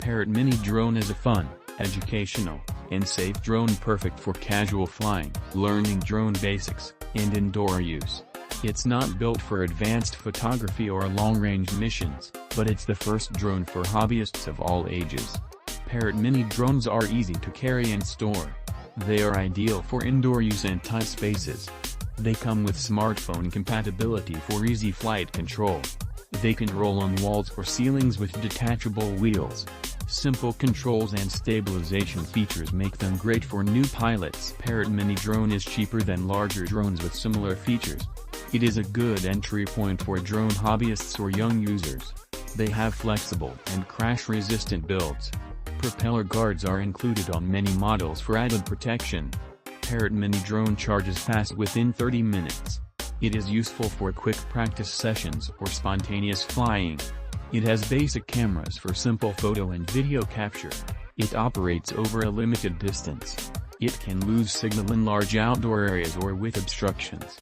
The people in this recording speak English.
Parrot Mini Drone is a fun, educational, and safe drone perfect for casual flying, learning drone basics, and indoor use. It's not built for advanced photography or long-range missions, but it's the first drone for hobbyists of all ages. Parrot Mini Drones are easy to carry and store. They are ideal for indoor use and tight spaces. They come with smartphone compatibility for easy flight control. They can roll on walls or ceilings with detachable wheels. Simple controls and stabilization features make them great for new pilots. Parrot Mini Drone is cheaper than larger drones with similar features. It is a good entry point for drone hobbyists or young users. They have flexible and crash-resistant builds. Propeller guards are included on many models for added protection. Parrot Mini Drone charges fast within 30 minutes. It is useful for quick practice sessions or spontaneous flying. It has basic cameras for simple photo and video capture. It operates over a limited distance. It can lose signal in large outdoor areas or with obstructions.